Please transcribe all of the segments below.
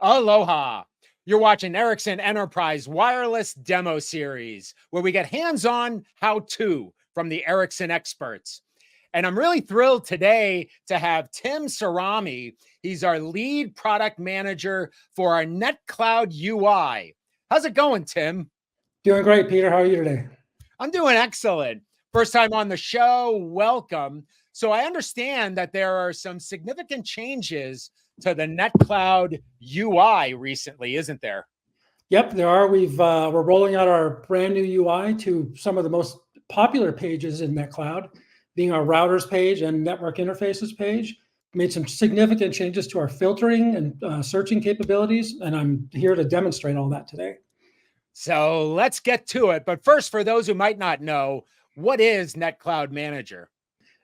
Aloha. You're watching Ericsson Enterprise Wireless Demo Series, where we get hands-on how-to from the Ericsson experts. And I'm really thrilled today to have Tim Cerami. He's our lead product manager for our NetCloud UI. How's it going, Tim? Doing great, Peter. How are you today? I'm doing excellent. First time on the show, welcome. So I understand that there are some significant changes to the NetCloud UI recently, isn't there? Yep, there are. We're rolling out our brand new UI to some of the most popular pages in NetCloud, being our routers page and network interfaces page. Made some significant changes to our filtering and searching capabilities, and I'm here to demonstrate all that today. So let's get to it. But first, for those who might not know, what is NetCloud Manager?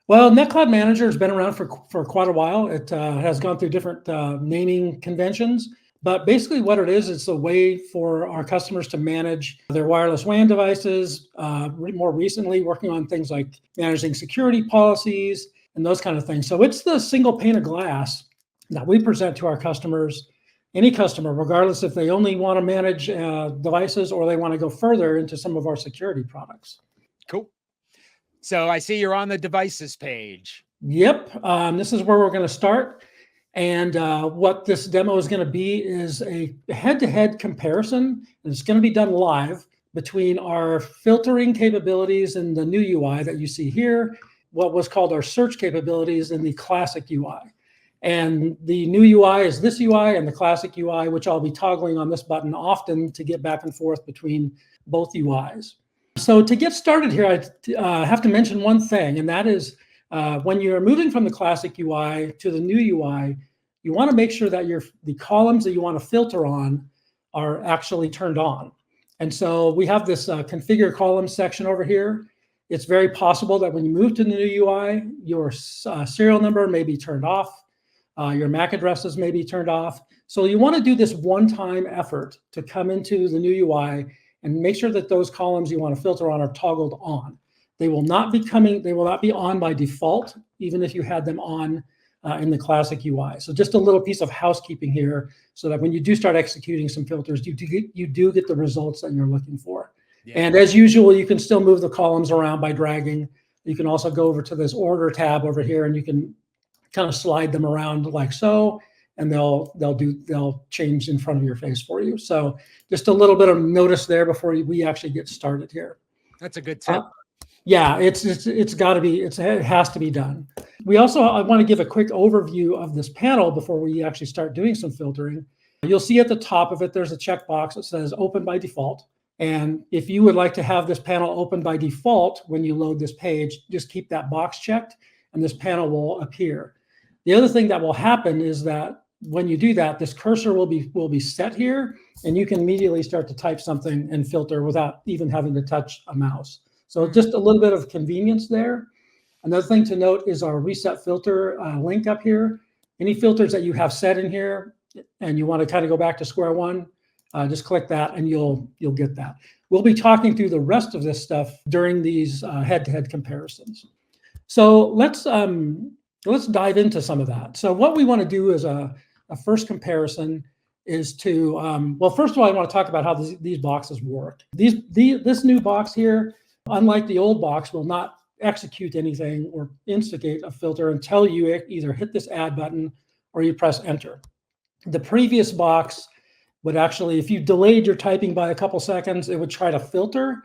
Well, NetCloud Manager has been around for quite a while. It has gone through different naming conventions, but basically what it is, it's a way for our customers to manage their wireless WAN devices, more recently working on things like managing security policies and those kind of things. So it's the single pane of glass that we present to our customers, any customer, regardless if they only want to manage devices or they want to go further into some of our security products. Cool. So I see you're on the devices page. Yep, this is where we're going to start. And what this demo is going to be is a head-to-head comparison. And it's going to be done live between our filtering capabilities in the new UI that you see here, what was called our search capabilities in the classic UI. And the new UI is this UI and the classic UI, which I'll be toggling on this button often to get back and forth between both UIs. So to get started here, I have to mention one thing, and that is when you're moving from the classic UI to the new UI, you want to make sure that the columns that you want to filter on are actually turned on. And so we have this configure columns section over here. It's very possible that when you move to the new UI, your serial number may be turned off, your MAC addresses may be turned off. So you want to do this one-time effort to come into the new UI and make sure that those columns you want to filter on are toggled on. They will not be on by default, even if you had them on in the classic UI. So just a little piece of housekeeping here, so that when you do start executing some filters, you do get the results that you're looking for. Yeah. And as usual, you can still move the columns around by dragging. You can also go over to this order tab over here, and you can kind of slide them around like so, and they'll change in front of your face for you. So just a little bit of notice there before we actually get started here. That's a good tip. Yeah, it has to be done. I want to give a quick overview of this panel before we actually start doing some filtering. You'll see at the top of it, there's a checkbox that says open by default. And if you would like to have this panel open by default when you load this page, just keep that box checked and this panel will appear. The other thing that will happen is that when you do that, this cursor will be set here, and you can immediately start to type something and filter without even having to touch a mouse. So just a little bit of convenience there. Another thing to note is our reset filter link up here. Any filters that you have set in here and you want to kind of go back to square one, just click that and you'll get that. We'll be talking through the rest of this stuff during these head-to-head comparisons. So let's dive into some of that. So what we want to do is a first comparison is to, well, first of all, I want to talk about how these boxes work. This new box here, unlike the old box, will not execute anything or instigate a filter until you either hit this add button or you press enter. The previous box would actually, if you delayed your typing by a couple seconds, it would try to filter.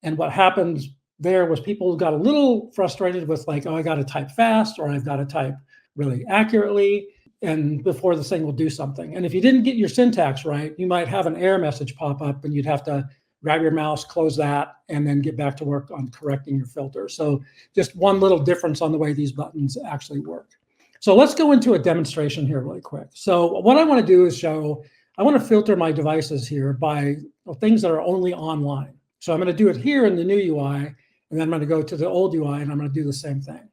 And what happens there was people got a little frustrated with like, oh, I got to type fast or I've got to type really accurately, and before this thing will do something. And if you didn't get your syntax right, you might have an error message pop up and you'd have to grab your mouse, close that, and then get back to work on correcting your filter. So just one little difference on the way these buttons actually work. So let's go into a demonstration here really quick. So what I want to do is I want to filter my devices here by things that are only online. So I'm going to do it here in the new UI, and then I'm going to go to the old UI and I'm going to do the same thing.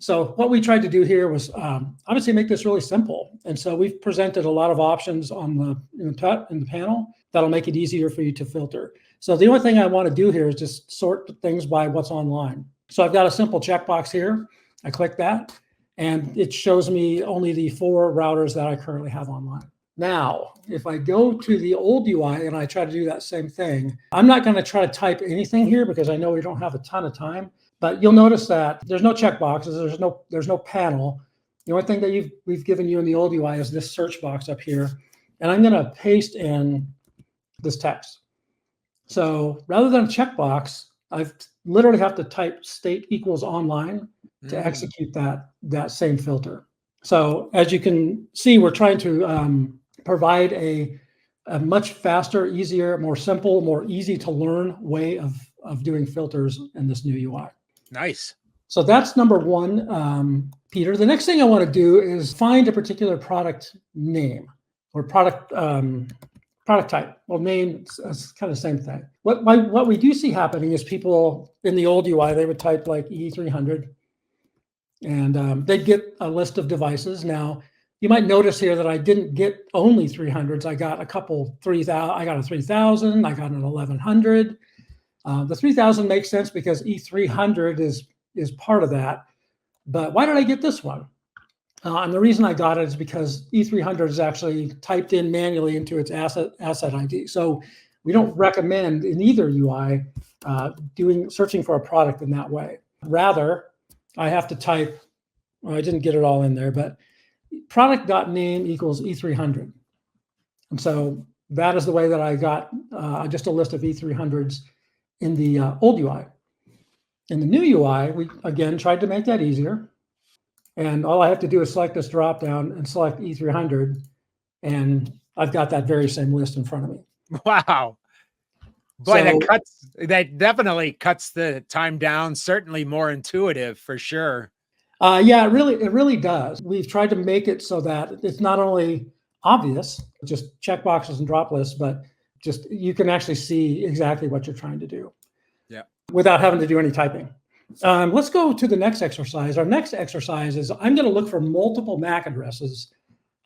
So what we tried to do here was obviously make this really simple. And so we've presented a lot of options on in the panel that'll make it easier for you to filter. So the only thing I want to do here is just sort things by what's online. So I've got a simple checkbox here. I click that, and it shows me only the 4 routers that I currently have online. Now, if I go to the old UI and I try to do that same thing, I'm not going to try to type anything here because I know we don't have a ton of time, but you'll notice that there's no checkboxes, there's no panel. The only thing that we've given you in the old UI is this search box up here, and I'm going to paste in this text. So rather than a checkbox, I literally have to type state equals online to execute that same filter. So as you can see, we're trying to provide a much faster, easier, more simple, more easy to learn way of doing filters in this new UI. Nice. So that's number one, Peter. The next thing I want to do is find a particular product name or product type. Well, name is kind of the same thing. What we do see happening is people in the old UI, they would type like E300 and they'd get a list of devices. Now, you might notice here that I didn't get only 300s. I got a couple 3,000. I got a 3,000. I got an 1,100. The 3,000 makes sense because E300 is part of that. But why did I get this one? And the reason I got it is because E300 is actually typed in manually into its asset ID. So we don't recommend in either UI searching for a product in that way. Rather, I have to type, well, I didn't get it all in there, but product.name equals E300. And so that is the way that I got just a list of E300s in the old UI. In the new UI, we again tried to make that easier. And all I have to do is select this drop down and select E300. And I've got that very same list in front of me. Wow. Boy, that definitely cuts the time down. Certainly more intuitive for sure. Yeah, it really does. We've tried to make it so that it's not only obvious, just checkboxes and drop lists, but just you can actually see exactly what you're trying to do. Yeah. Without having to do any typing. Let's go to the next exercise. Our next exercise is I'm going to look for multiple MAC addresses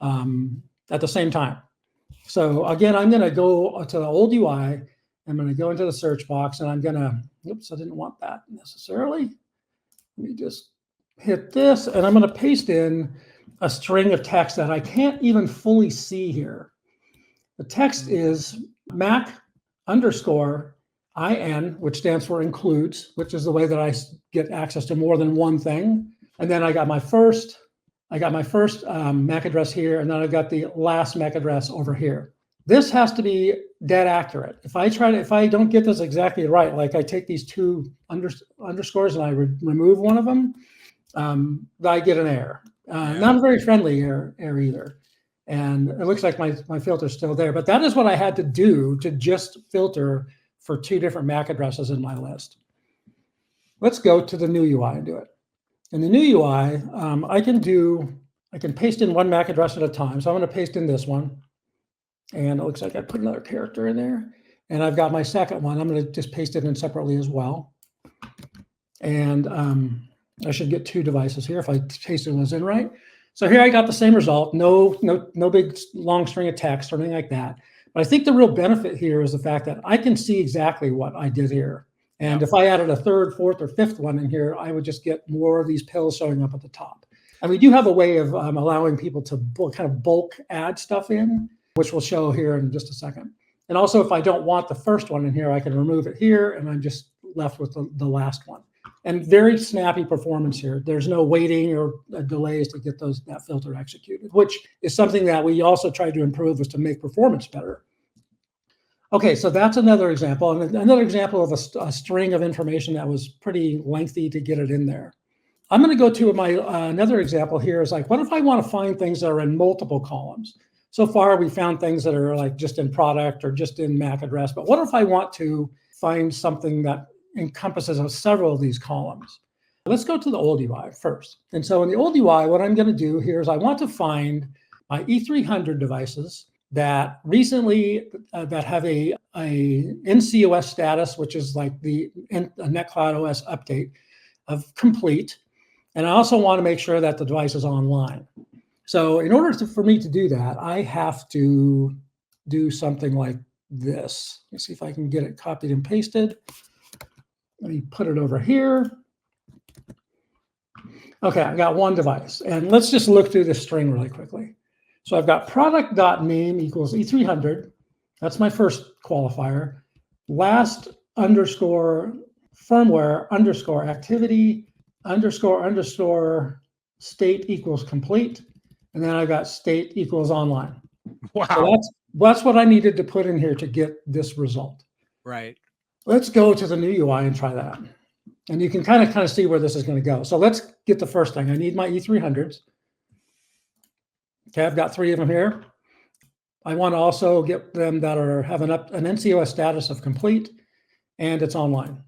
at the same time. So again, I'm going to go to the old UI. I'm going to go into the search box and I'm going to, oops, I didn't want that necessarily. Let me just hit this and I'm going to paste in a string of text that I can't even fully see here. The text is MAC underscore IN, which stands for includes, which is the way that I get access to more than one thing. And then I got my first MAC address here, and then I got the last MAC address over here. This has to be dead accurate. If I don't get this exactly right, like I take these two underscores and I remove one of them, I get an error. Not a very friendly error either. And it looks like my filter's still there, but that is what I had to do to just filter for two different MAC addresses in my list. Let's go to the new UI and do it. In the new UI, I can paste in one MAC address at a time. So I'm going to paste in this one. And it looks like I put another character in there. And I've got my second one. I'm going to just paste it in separately as well. And I should get two devices here if I pasted those in right. So here I got the same result. No big long string of text or anything like that. But I think the real benefit here is the fact that I can see exactly what I did here. And if I added a third, fourth, or fifth one in here, I would just get more of these pills showing up at the top. And we do have a way of allowing people to kind of bulk add stuff in, which we'll show here in just a second. And also, if I don't want the first one in here, I can remove it here, and I'm just left with the last one. And very snappy performance here. There's no waiting or delays to get that filter executed, which is something that we also tried to improve, was to make performance better. Okay, so that's another example. And another example of a string of information that was pretty lengthy to get it in there. I'm going to go to my another example here is like, what if I want to find things that are in multiple columns? So far, we found things that are like just in product or just in MAC address. But what if I want to find something that encompasses several of these columns? Let's go to the old UI first. And so in the old UI, what I'm going to do here is I want to find my E300 devices that recently that have a NCOS status, which is like a NetCloud OS update of complete. And I also want to make sure that the device is online. So in order for me to do that, I have to do something like this. Let me see if I can get it copied and pasted. Let me put it over here. Okay, I got one device. And let's just look through this string really quickly. So I've got product.name equals E300. That's my first qualifier. Last underscore firmware underscore activity underscore state equals complete. And then I got state equals online. Wow. So that's what I needed to put in here to get this result. Right. Let's go to the new UI and try that. And you can kind of see where this is going to go. So let's get the first thing. I need my E300s. Okay, I've got 3 of them here. I want to also get them that have an NCOS status of complete, and it's online.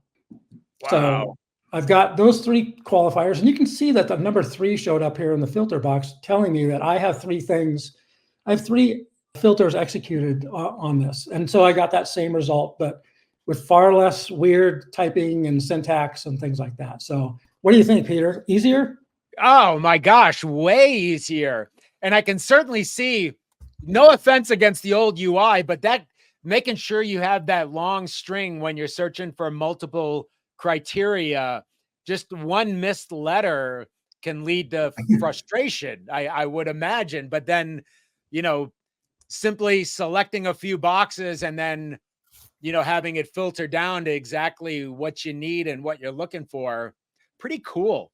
Wow. So I've got those 3 qualifiers, and you can see that the number 3 showed up here in the filter box, telling me that I have 3 things. I have 3 filters executed on this, and so I got that same result, but with far less weird typing and syntax and things like that. So what do you think, Peter? Easier? Oh my gosh, way easier. And I can certainly see, no offense against the old UI, but that making sure you have that long string when you're searching for multiple criteria, just one missed letter can lead to frustration, I would imagine. But then, simply selecting a few boxes and then, having it filter down to exactly what you need and what you're looking for. Pretty cool.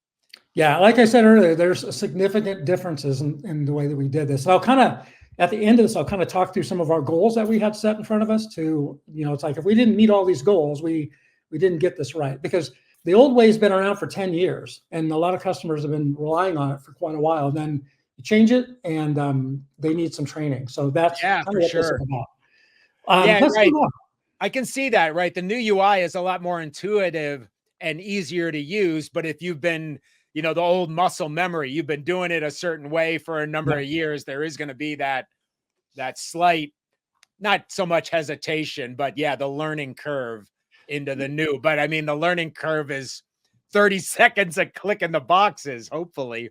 Yeah, like I said earlier, there's significant differences in the way that we did this. So I'll kind of, at the end of this, I'll kind of talk through some of our goals that we had set in front of us to, it's like if we didn't meet all these goals, we didn't get this right, because the old way has been around for 10 years and a lot of customers have been relying on it for quite a while. Then you change it and they need some training. So that's kind of what this is about. Yeah, right. I can see that, right? The new UI is a lot more intuitive and easier to use. But if you've been, the old muscle memory, you've been doing it a certain way for a number of years, there is going to be that slight, not so much hesitation, but yeah, the learning curve into the new. But I mean, the learning curve is 30 seconds of clicking the boxes, hopefully.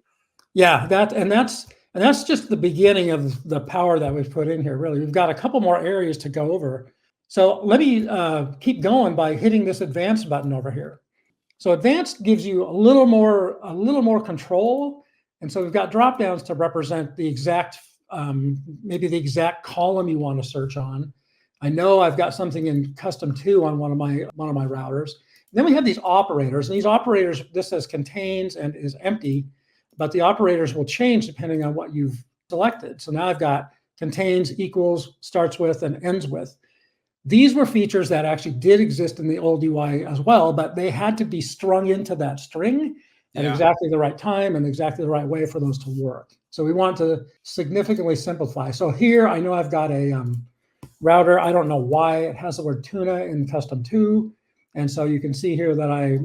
Yeah, that's just the beginning of the power that we've put in here. Really, we've got a couple more areas to go over. So let me keep going by hitting this advanced button over here. So advanced gives you a little more control. And so we've got drop downs to represent the exact, maybe the exact column you want to search on. I know I've got something in custom 2 on one of my routers. Then we have these operators, and these operators, this says contains and is empty, but the operators will change depending on what you've selected. So now I've got contains, equals, starts with, and ends with. These were features that actually did exist in the old UI as well, but they had to be strung into that string at exactly the right time and exactly the right way for those to work. So we want to significantly simplify. So here I know I've got a router. I don't know why it has the word tuna in custom 2. And so you can see here that I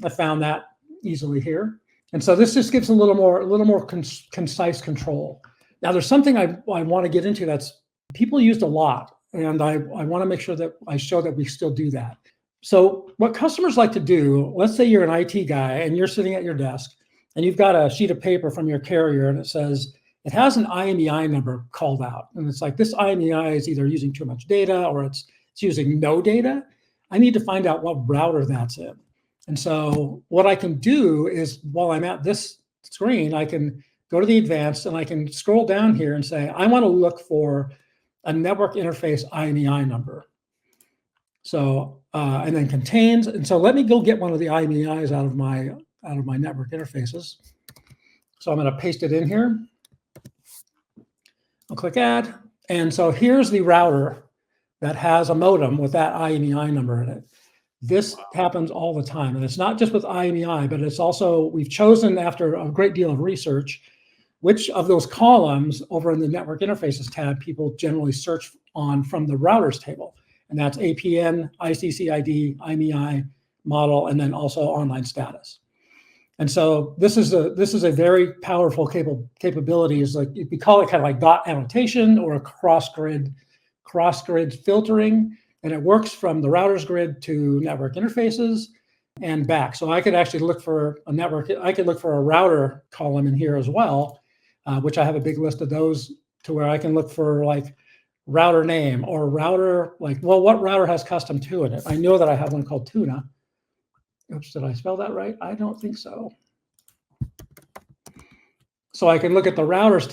found that easily here. And so this just gives a little more concise control. Now there's something I want to get into that's people used a lot. And I want to make sure that I show that we still do that. So what customers like to do, let's say you're an IT guy and you're sitting at your desk and you've got a sheet of paper from your carrier and it says, it has an IMEI number called out. And it's like, this IMEI is either using too much data or it's using no data. I need to find out what router that's in. And so what I can do is while I'm at this screen, I can go to the advanced and I can scroll down here and say, I want to look for a network interface IMEI number. So, and then contains. And so let me go get one of the IMEIs out of my network interfaces. So I'm going to paste it in here. I'll click add. And so here's the router that has a modem with that IMEI number in it. This happens all the time. And it's not just with IMEI, but it's also, we've chosen after a great deal of research, which of those columns over in the network interfaces tab people generally search on from the routers table. And that's APN, ICCID, IMEI, model, and then also online status. And so this is a very powerful capability. Is like, we call it kind of like dot annotation or a cross grid filtering. And it works from the router's grid to network interfaces and back. So I could actually look for a network. I could look for a router column in here as well, which I have a big list of those to where I can look for like router name or router, like, well, what router has custom 2 in it? I know that I have one called Tuna. Oops, did I spell that right? I don't think so. So I can look at the routers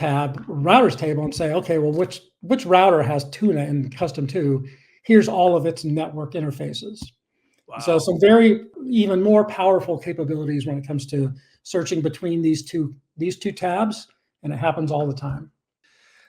table and say, okay, well, which router has tuna in custom 2? Here's all of its network interfaces. Wow. So some even more powerful capabilities when it comes to searching between these two tabs, and it happens all the time.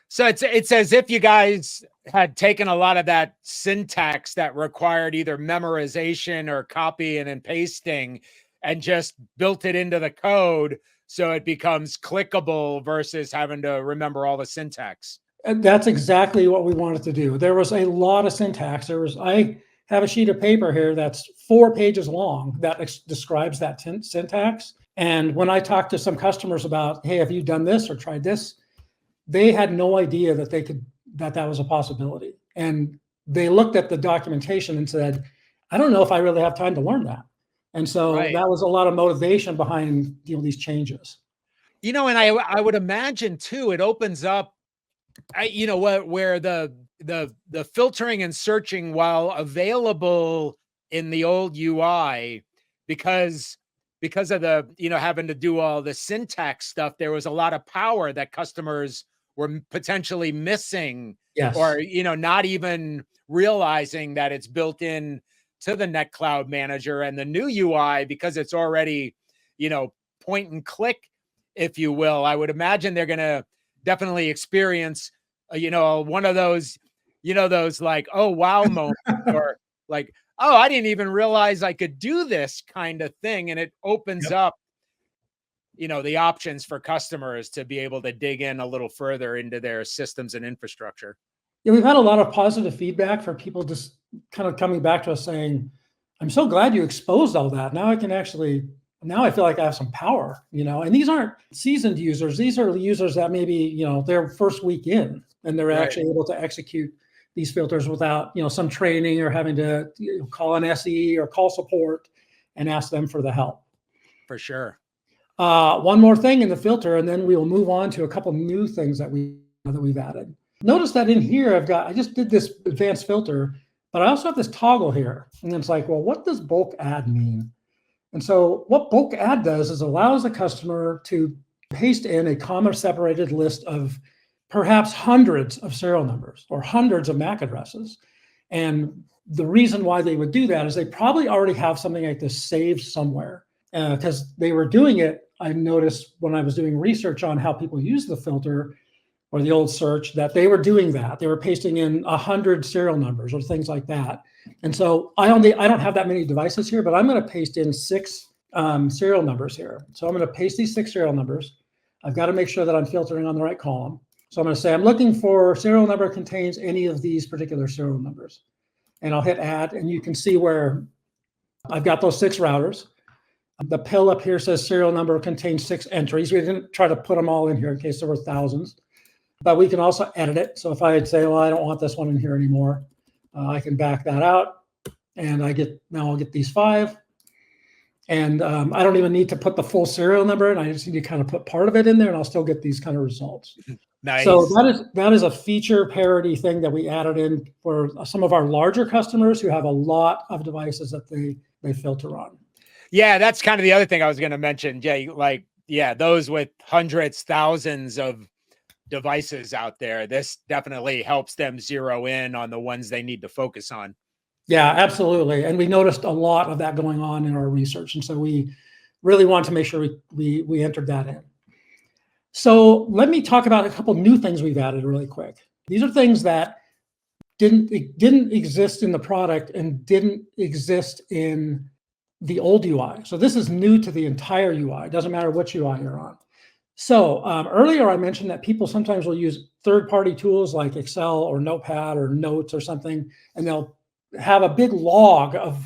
So it's as if you guys had taken a lot of that syntax that required either memorization or copying and pasting and just built it into the code so it becomes clickable versus having to remember all the syntax. That's exactly what we wanted to do. There was a lot of syntax. I have a sheet of paper here that's 4 pages long that describes that syntax. And when I talked to some customers about, hey, have you done this or tried this? They had no idea that that was a possibility. And they looked at the documentation and said, I don't know if I really have time to learn that. And so that was a lot of motivation behind these changes. And I would imagine too, it opens up, where the filtering and searching, while available in the old UI, because of the, having to do all the syntax stuff, there was a lot of power that customers were potentially missing. Yes. Or, not even realizing that it's built in to the NetCloud Manager and the new UI, because it's already, point and click, if you will. I would imagine they're going to definitely experience, one of those, those like, oh, wow moments, or like, oh, I didn't even realize I could do this kind of thing. And it opens up, the options for customers to be able to dig in a little further into their systems and infrastructure. Yeah, we've had a lot of positive feedback from people just kind of coming back to us saying, I'm so glad you exposed all that. Now I feel like I have some power, and these aren't seasoned users. These are users that maybe, their first week in, and they're actually able to execute these filters without, some training or having to call an SE or call support and ask them for the help. For sure. One more thing in the filter, and then we will move on to a couple new things that we've added. Notice that in here, I just did this advanced filter, but I also have this toggle here. And it's like, well, what does bulk add mean? And so what bulk add does is allows the customer to paste in a comma separated list of perhaps hundreds of serial numbers or hundreds of MAC addresses. And the reason why they would do that is they probably already have something like this saved somewhere, because they were doing it. I noticed when I was doing research on how people use the filter or the old search, that they were doing that. They were pasting in 100 serial numbers or things like that. And so I don't have that many devices here, but I'm going to paste in 6 serial numbers here. So I'm going to paste these 6 serial numbers. I've got to make sure that I'm filtering on the right column. So I'm going to say I'm looking for serial number contains any of these particular serial numbers. And I'll hit add, and you can see where I've got those 6 routers. The pill up here says serial number contains 6 entries. We didn't try to put them all in here in case there were thousands, but we can also edit it. So if I would say, well, I don't want this one in here anymore, I can back that out, and I'll get these 5. And I don't even need to put the full serial number in. I just need to kind of put part of it in there, and I'll still get these kind of results. Nice. So that is a feature parity thing that we added in for some of our larger customers who have a lot of devices that they filter on. Yeah, that's kind of the other thing I was going to mention, Jay. Like, those with hundreds, thousands of devices out there, this definitely helps them zero in on the ones they need to focus on. Yeah, absolutely. And we noticed a lot of that going on in our research. And so we really want to make sure we entered that in. So let me talk about a couple new things we've added really quick. These are things that didn't exist in the product and didn't exist in the old UI. So this is new to the entire UI. It doesn't matter which UI you're on. So earlier I mentioned that people sometimes will use third-party tools like Excel or Notepad or Notes or something, and they'll have a big log of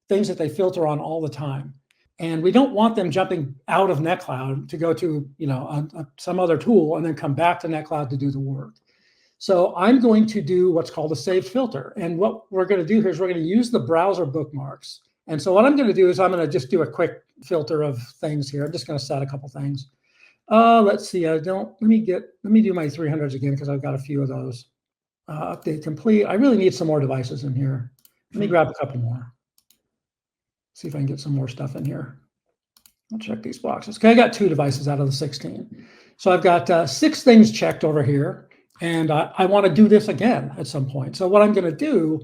things that they filter on all the time. And we don't want them jumping out of NetCloud to go to some other tool and then come back to NetCloud to do the work. So I'm going to do what's called a saved filter. And what we're going to do here is we're going to use the browser bookmarks. And so what I'm going to do is I'm going to just do a quick filter of things here. I'm just going to set a couple things. Let's see. Let me do my 300s again, because I've got a few of those. Update complete. I really need some more devices in here. Let me grab a couple more. See if I can get some more stuff in here. I'll check these boxes. Okay, I got 2 devices out of the 16. So I've got 6 things checked over here, and I want to do this again at some point. So what I'm going to do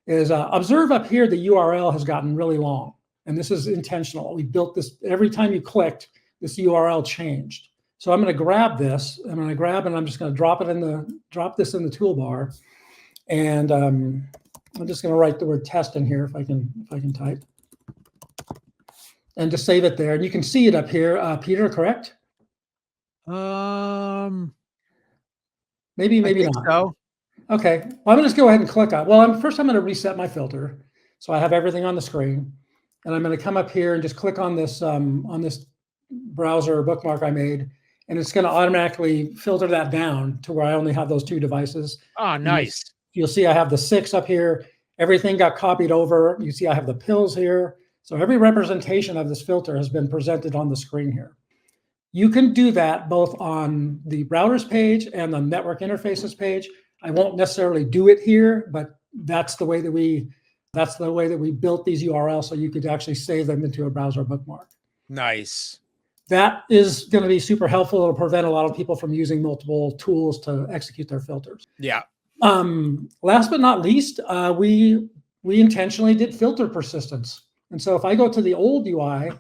is observe up here, the URL has gotten really long, and this is intentional. We built this, every time you clicked, this URL changed. So I'm going to grab this, I'm going to grab, and I'm just going to drop this in the toolbar, and I'm just going to write the word test in here if I can type. And just save it there. And you can see it up here. Peter, correct? Maybe not. So. Okay. Well, I'm going to just go ahead and click on. Well, first I'm going to reset my filter. So I have everything on the screen. And I'm going to come up here and just click on this browser bookmark I made. And it's going to automatically filter that down to where I only have those 2 devices. Oh, nice. You'll see I have the 6 up here. Everything got copied over. You see I have the pills here. So every representation of this filter has been presented on the screen here. You can do that both on the routers page and the network interfaces page. I won't necessarily do it here, but that's the way that we built these URLs, so you could actually save them into a browser bookmark. Nice. That is going to be super helpful. It'll prevent a lot of people from using multiple tools to execute their filters. Yeah. Last but not least, we intentionally did filter persistence. And so if I go to the old UI,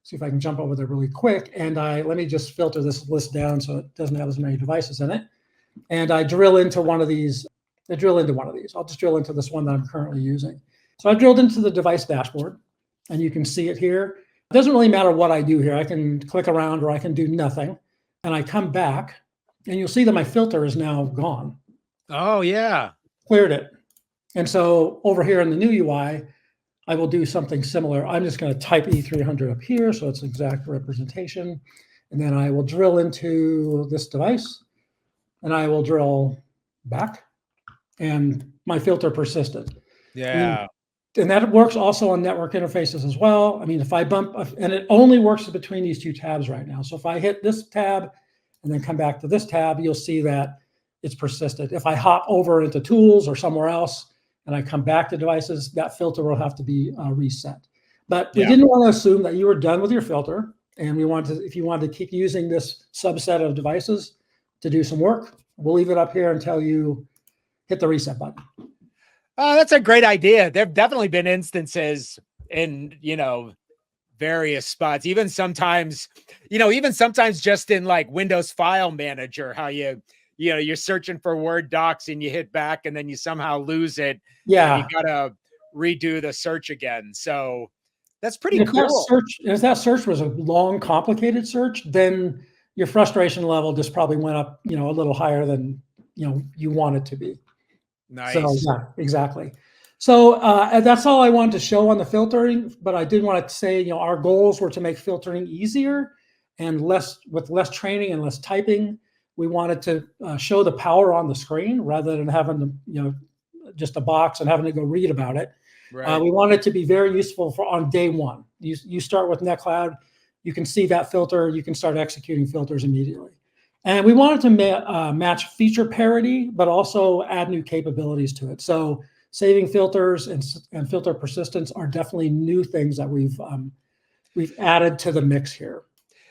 see if I can jump over there really quick, and let me just filter this list down so it doesn't have as many devices in it. And I drill into one of these. I'll just drill into this one that I'm currently using. So I've drilled into the device dashboard, and you can see it here. It doesn't really matter what I do here. I can click around or I can do nothing. And I come back, and you'll see that my filter is now gone. Oh, yeah. Cleared it. And so over here in the new UI, I will do something similar. I'm just going to type E300 up here, so it's exact representation. And then I will drill into this device, and I will drill back, and my filter persisted. Yeah. And that works also on network interfaces as well. I mean, if I bump, and it only works between these 2 tabs right now. So if I hit this tab and then come back to this tab, you'll see that it's persisted. If I hop over into tools or somewhere else, and I come back to devices, that filter will have to be reset. But we didn't want to assume that you were done with your filter, and if you wanted to keep using this subset of devices to do some work, we'll leave it up here until you hit the reset button. That's a great idea. There've definitely been instances in, various spots, even sometimes just in like Windows File Manager, how you're searching for Word docs and you hit back and then you somehow lose it. Yeah. You got to redo the search again. So that's pretty cool. If that search was a long, complicated search, then your frustration level just probably went up, a little higher than, you want it to be. Nice. So yeah, exactly. So that's all I wanted to show on the filtering, but I did want to say, our goals were to make filtering easier and with less training and less typing. We wanted to show the power on the screen rather than having to, just a box and having to go read about it. Right. We want it to be very useful on day one. You start with NetCloud, you can see that filter, you can start executing filters immediately. And we wanted to match feature parity, but also add new capabilities to it. So saving filters and filter persistence are definitely new things that we've added to the mix here.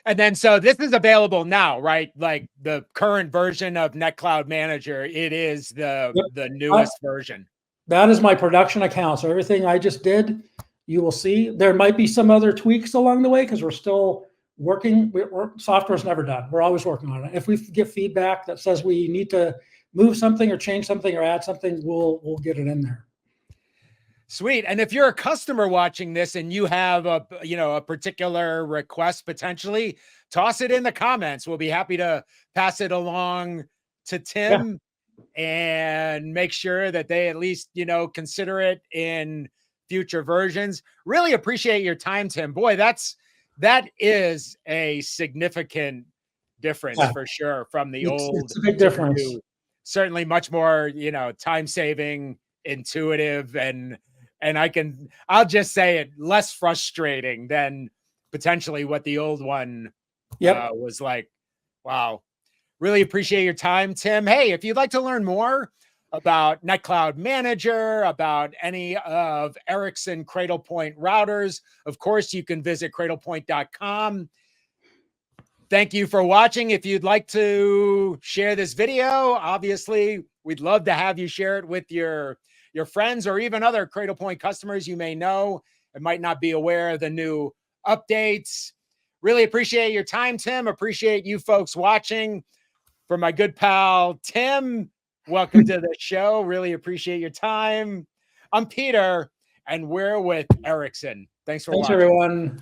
And then, so this is available now, right? Like the current version of NetCloud Manager, it is the newest version. That is my production account. So everything I just did, you will see. There might be some other tweaks along the way because we're still working. Software's never done. We're always working on it. If we get feedback that says we need to move something or change something or add something, we'll get it in there. Sweet. And if you're a customer watching this and you have a particular request, potentially toss it in the comments. We'll be happy to pass it along to Tim and make sure that they at least, consider it in future versions. Really appreciate your time, Tim. Boy, that is a significant difference for sure from the old. It's a big difference. Certainly much more, time saving, intuitive, and I'll just say it, less frustrating than potentially what the old one was like. Wow. Really appreciate your time, Tim. Hey, if you'd like to learn more about NetCloud Manager, about any of Ericsson Cradlepoint routers, of course, you can visit cradlepoint.com. Thank you for watching. If you'd like to share this video, obviously, we'd love to have you share it with your friends or even other Cradlepoint customers you may know and might not be aware of the new updates. Really appreciate your time, Tim. Appreciate you folks watching. For my good pal, Tim, welcome to the show. Really appreciate your time. I'm Peter, and we're with Ericsson. Thanks for watching. Thanks, everyone.